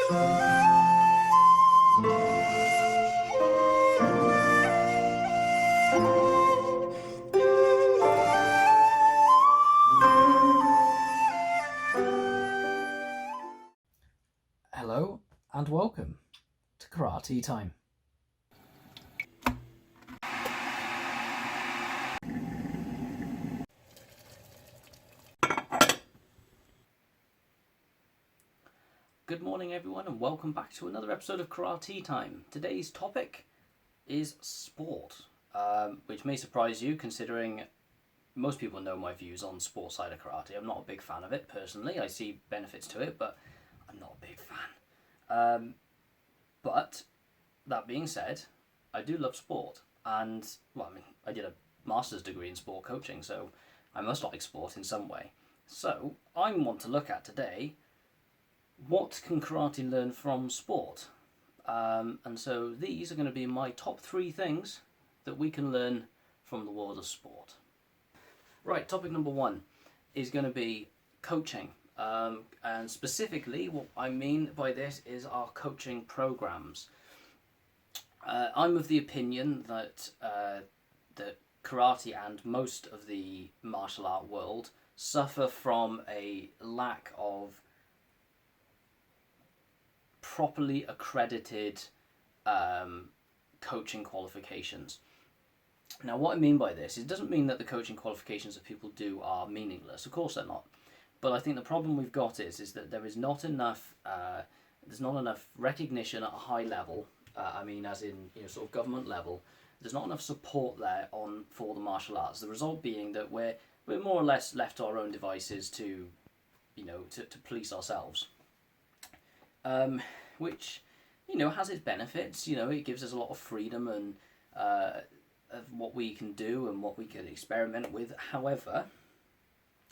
Hello and welcome to Karate Time. Good morning everyone and welcome back to another episode of Karate Time. Today's topic is sport, which may surprise you considering most people know my views on sports side of karate. I'm not a big fan of it personally. I see benefits to it, but I'm not a big fan. But that being said, I do love sport, and I did a master's degree in sport coaching, so I must like sport in some way. So I want to look at today, what can karate learn from sport? And so these are going to be my top 3 things that we can learn from the world of sport. Right, topic number 1 is going to be coaching. And specifically, what I mean by this is our coaching programs. I'm of the opinion that that karate and most of the martial art world suffer from a lack of properly accredited coaching qualifications. Now, what I mean by this, it doesn't mean that the coaching qualifications that people do are meaningless. Of course they're not. But I think the problem we've got is that there is not enough. There's not enough recognition at a high level. As in sort of government level. There's not enough support there for the martial arts. The result being that we're more or less left to our own devices to police ourselves. Which has its benefits. It gives us a lot of freedom and of what we can do and what we can experiment with. However,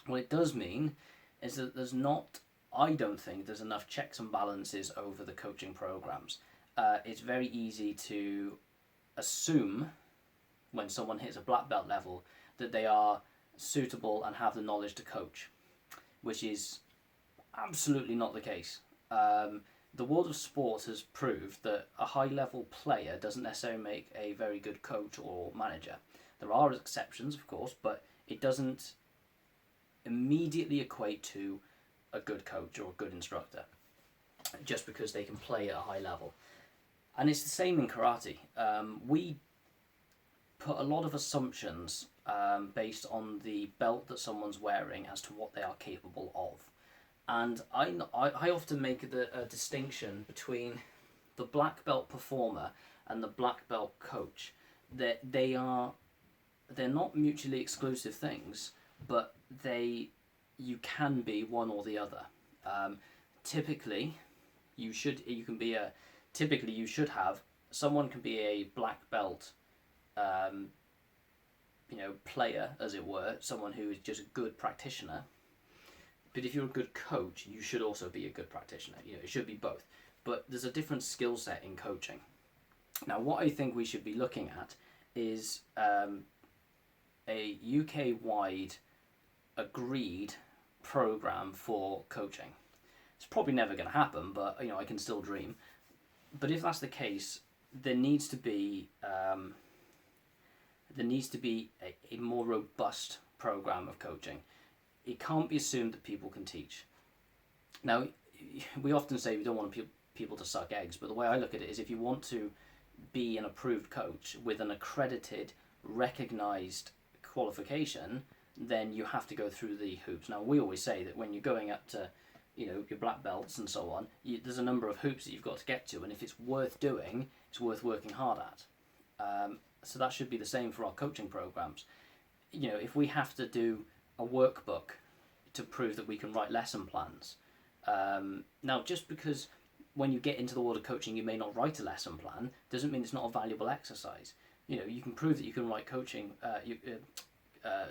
what it does mean is that I don't think there's enough checks and balances over the coaching programs. It's very easy to assume when someone hits a black belt level that they are suitable and have the knowledge to coach, which is absolutely not the case. The world of sport has proved that a high level player doesn't necessarily make a very good coach or manager. There are exceptions, of course, but it doesn't immediately equate to a good coach or a good instructor just because they can play at a high level. And it's the same in karate. We put a lot of assumptions based on the belt that someone's wearing as to what they are capable of. And I often make a distinction between the black belt performer and the black belt coach. They're not mutually exclusive things, but you can be one or the other. Typically, you should have someone can be a black belt, player, as it were, someone who is just a good practitioner. But if you're a good coach, you should also be a good practitioner. It should be both. But there's a different skill set in coaching. Now, what I think we should be looking at is a UK-wide agreed program for coaching. It's probably never going to happen, but I can still dream. But if that's the case, there needs to be a more robust program of coaching. It can't be assumed that people can teach. Now, we often say we don't want people to suck eggs, but the way I look at it is if you want to be an approved coach with an accredited, recognised qualification, then you have to go through the hoops. Now, we always say that when you're going up to your black belts and so on, there's a number of hoops that you've got to get to, and if it's worth doing, it's worth working hard at. So that should be the same for our coaching programs. If we have to do a workbook to prove that we can write lesson plans. Now, just because when you get into the world of coaching you may not write a lesson plan, doesn't mean it's not a valuable exercise. You can prove that you can write coaching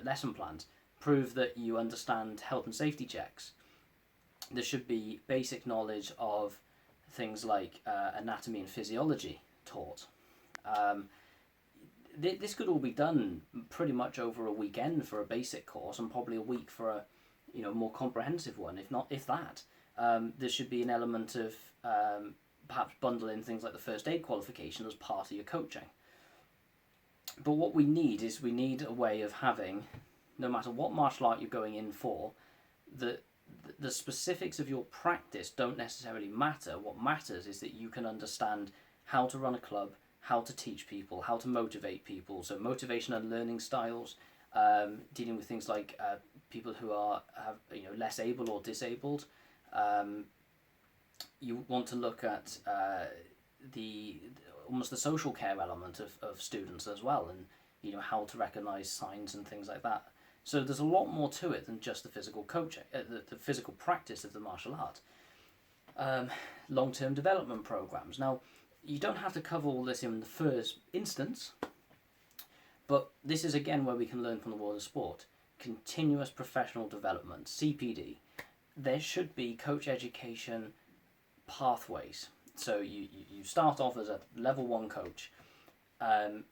lesson plans, prove that you understand health and safety checks. There should be basic knowledge of things like anatomy and physiology taught. This could all be done pretty much over a weekend for a basic course, and probably a week for a more comprehensive one, if that. there should be an element of perhaps bundling things like the first aid qualification as part of your coaching. But what we need is a way of having, no matter what martial art you're going in for, the specifics of your practice don't necessarily matter. What matters is that you can understand how to run a club, how to teach people, how to motivate people. So motivation and learning styles, dealing with things like people who are less able or disabled. You want to look at almost the social care element of students as well, and how to recognise signs and things like that. So there's a lot more to it than just the physical coaching, the physical practice of the martial art. Long-term development programs. Now, you don't have to cover all this in the first instance, but this is again where we can learn from the world of sport. Continuous professional development, CPD. There should be coach education pathways. So you start off as a level 1 coach, and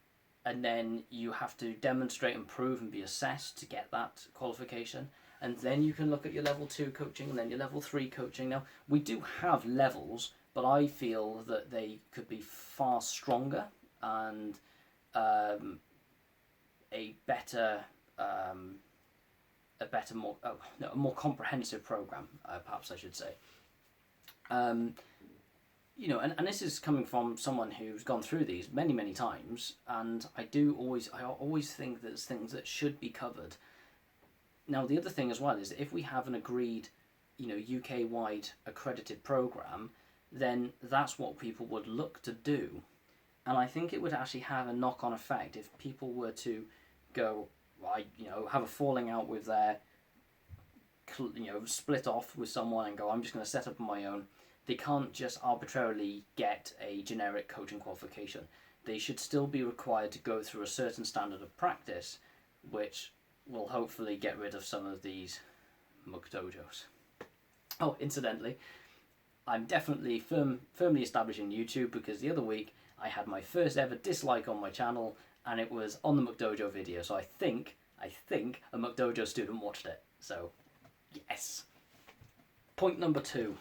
then you have to demonstrate and prove and be assessed to get that qualification. And then you can look at your level 2 coaching and then your level 3 coaching. Now, we do have levels, but I feel that they could be far stronger and a more comprehensive program, perhaps I should say. And this is coming from someone who's gone through these many, many times, and I always think there's things that should be covered. Now, the other thing as well is that if we have an agreed, UK-wide accredited program, then that's what people would look to do. And I think it would actually have a knock-on effect if people were to go, have a falling out with their, split off with someone and go, I'm just going to set up on my own. They can't just arbitrarily get a generic coaching qualification. They should still be required to go through a certain standard of practice, which will hopefully get rid of some of these McDojos. Oh, incidentally, I'm definitely firmly establishing YouTube, because the other week I had my first ever dislike on my channel, and it was on the McDojo video. So I think a McDojo student watched it. So, yes. Point number 2.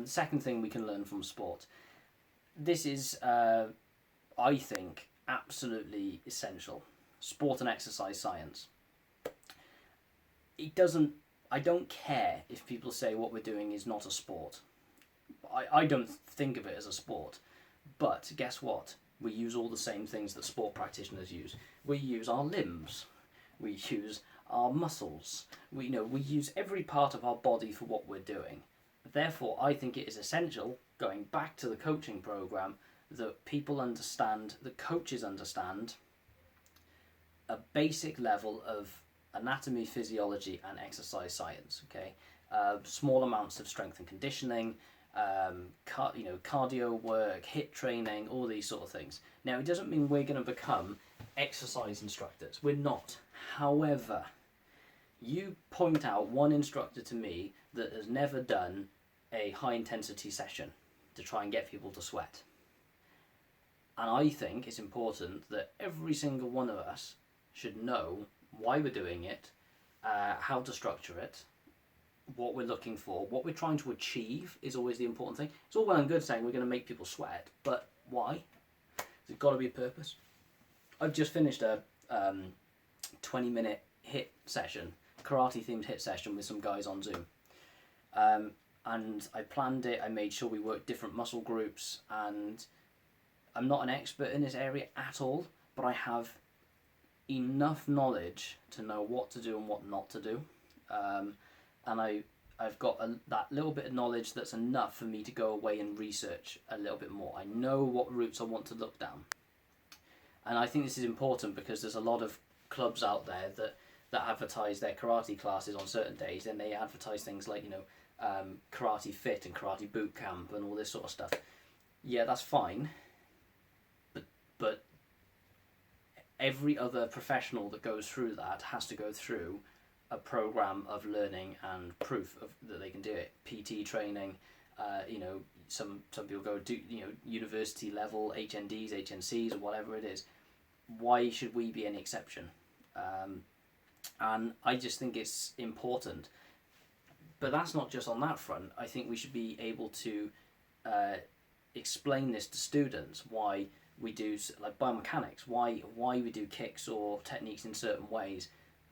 Second thing we can learn from sport. This is, I think, absolutely essential. Sport and exercise science. I don't care if people say what we're doing is not a sport. I don't think of it as a sport. But guess what? We use all the same things that sport practitioners use. We use our limbs. We use our muscles. We use every part of our body for what we're doing. Therefore, I think it is essential, going back to the coaching program, that people understand, that coaches understand, a basic level of anatomy, physiology, and exercise science. Okay, small amounts of strength and conditioning, cardio work, HIIT training, all these sort of things. Now, it doesn't mean we're going to become exercise instructors. We're not. However, you point out one instructor to me that has never done a high intensity session to try and get people to sweat. And I think it's important that every single one of us should know why we're doing it, how to structure it, what we're looking for, what we're trying to achieve is always the important thing. It's all well and good saying we're going to make people sweat, but why? There's got to be a purpose. I've just finished a 20-minute HIIT session, karate themed HIIT session with some guys on Zoom. And I planned it, I made sure we worked different muscle groups, and I'm not an expert in this area at all, but I have enough knowledge to know what to do and what not to do. And I've got that little bit of knowledge that's enough for me to go away and research a little bit more. I know what routes I want to look down. And I think this is important because there's a lot of clubs out there that advertise their karate classes on certain days, and they advertise things like, Karate Fit and Karate Boot Camp and all this sort of stuff. Yeah, that's fine. But every other professional that goes through that has to go through a program of learning and proof of that they can do it. PT training, some people go do university level HNDs, HNCs, or whatever it is. Why should we be any exception? And I just think it's important. But that's not just on that front. I think we should be able to explain this to students, why we do, like biomechanics, why we do kicks or techniques in certain ways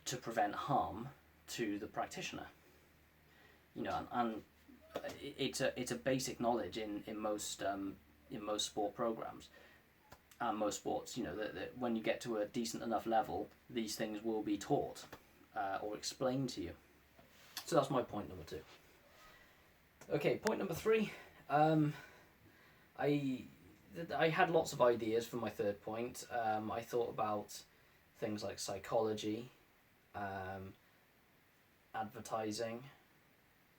to prevent harm to the practitioner. And it's a basic knowledge in most sport programs and most sports. That when you get to a decent enough level, these things will be taught or explained to you. So that's my point number 2. Okay, point number 3. I had lots of ideas for my third point. I thought about things like psychology, advertising,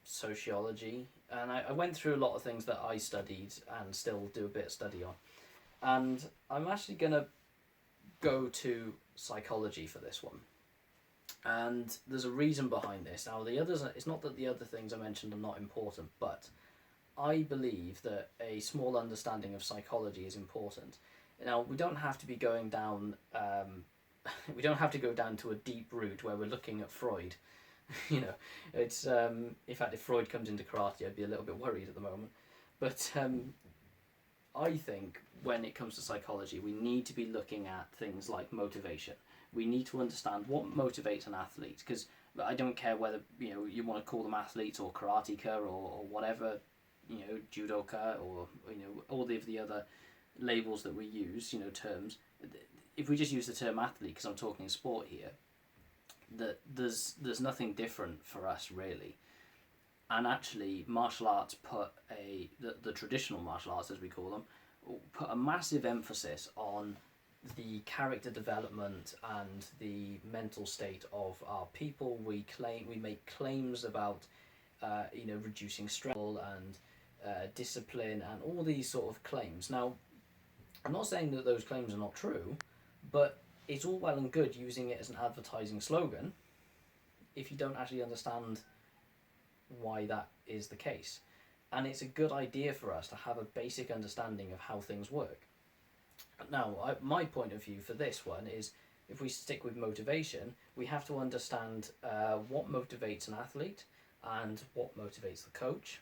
sociology, and I went through a lot of things that I studied and still do a bit of study on. And I'm actually going to go to psychology for this one. And there's a reason behind this. Now, the others, it's not that the other things I mentioned are not important, but I believe that a small understanding of psychology is important. Now, we don't have to be going down, we don't have to go down to a deep route where we're looking at Freud. It's, in fact, if Freud comes into karate, I'd be a little bit worried at the moment. But I think when it comes to psychology, we need to be looking at things like motivation. We need to understand what motivates an athlete, because I don't care whether you want to call them athletes or karateka or whatever, judoka or all of the other labels that we use, terms. If we just use the term athlete, because I'm talking sport here, that there's nothing different for us really. And actually, martial arts put the traditional martial arts, as we call them, put a massive emphasis on the character development and the mental state of our people. We make claims about reducing stress and discipline and all these sort of claims. Now, I'm not saying that those claims are not true, but it's all well and good using it as an advertising slogan if you don't actually understand why that is the case. And it's a good idea for us to have a basic understanding of how things work. Now, my point of view for this one is, if we stick with motivation, we have to understand what motivates an athlete and what motivates the coach,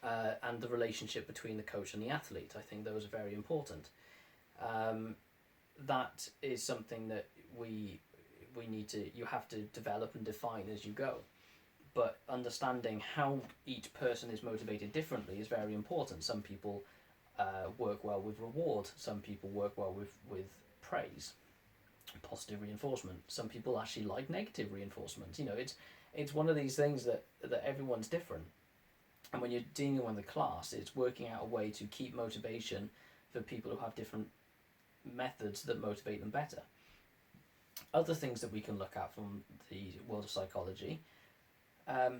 and the relationship between the coach and the athlete. I think those are very important. That is something that you have to develop and define as you go. But understanding how each person is motivated differently is very important. Some people work well with reward. Some people work well with praise, positive reinforcement. Some people actually like negative reinforcement. It's one of these things that everyone's different. And when you're dealing with the class, it's working out a way to keep motivation for people who have different methods that motivate them better. Other things that we can look at from the world of psychology,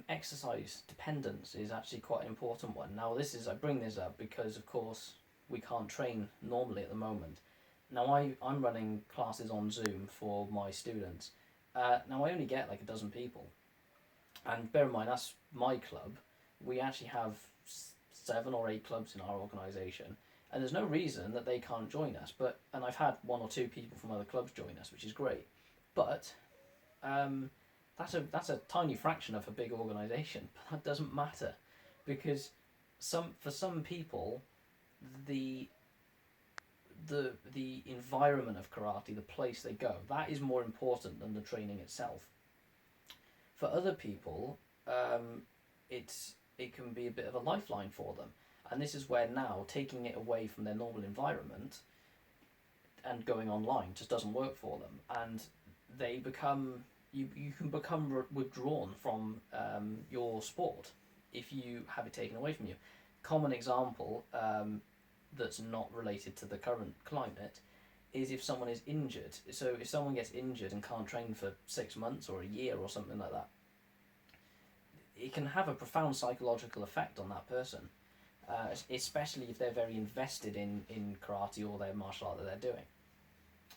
exercise dependence is actually quite an important one. Now, I bring this up because, of course, we can't train normally at the moment. Now, I'm running classes on Zoom for my students. Now, I only get like a dozen people. And bear in mind, that's my club. We actually have 7 or 8 clubs in our organisation. And there's no reason that they can't join us. And I've had 1 or 2 people from other clubs join us, which is great. But that's a tiny fraction of a big organisation. But that doesn't matter, because for some people, the environment of karate, the place they go, that is more important than the training itself. For other people, it can be a bit of a lifeline for them. And this is where now taking it away from their normal environment and going online just doesn't work for them. And they become, you can become withdrawn from your sport if you have it taken away from you. Common example that's not related to the current climate is if someone is injured. So if someone gets injured and can't train for 6 months or a year or something like that, it can have a profound psychological effect on that person, especially if they're very invested in karate or their martial art that they're doing.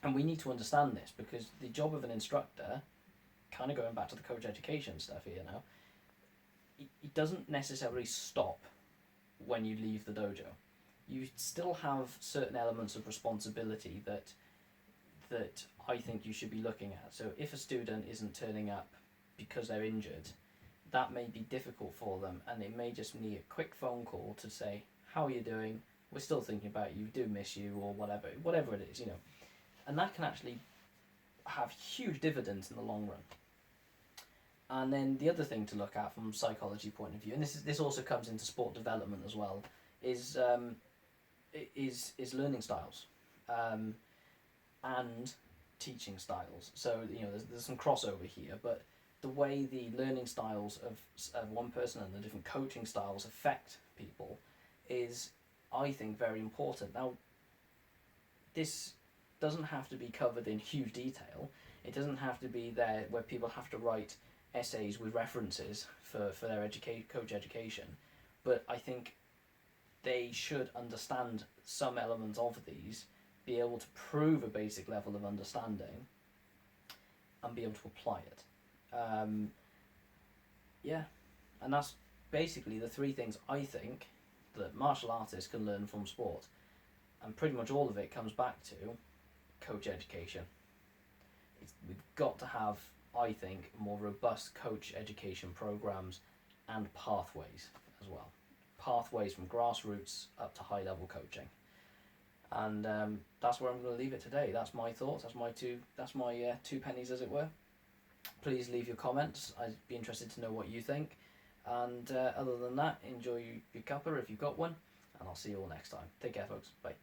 And we need to understand this, because the job of an instructor, kind of going back to the coach education stuff here now, it doesn't necessarily stop when you leave the dojo. You still have certain elements of responsibility that I think you should be looking at. So if a student isn't turning up because they're injured, that may be difficult for them, and they may just need a quick phone call to say, "How are you doing? We're still thinking about you. We do miss you," or whatever it is, you know, and that can actually have huge dividends in the long run. And then the other thing to look at from a psychology point of view, and this also comes into sport development as well, is learning styles, and teaching styles. So you know, there's some crossover here, but the way the learning styles of one person and the different coaching styles affect people is, I think, very important. Now, this doesn't have to be covered in huge detail. It doesn't have to be there where people have to write essays with references for their coach education, but I think they should understand some elements of these, be able to prove a basic level of understanding, and be able to apply it. Yeah, and that's basically the three things I think that martial artists can learn from sport, and pretty much all of it comes back to coach education. We've got to have, I think, more robust coach education programs and pathways as well. Pathways from grassroots up to high level coaching. And that's where I'm going to leave it today. That's my thoughts. That's my two pennies, as it were. Please leave your comments. I'd be interested to know what you think. And other than that, enjoy your cuppa if you've got one. And I'll see you all next time. Take care, folks. Bye.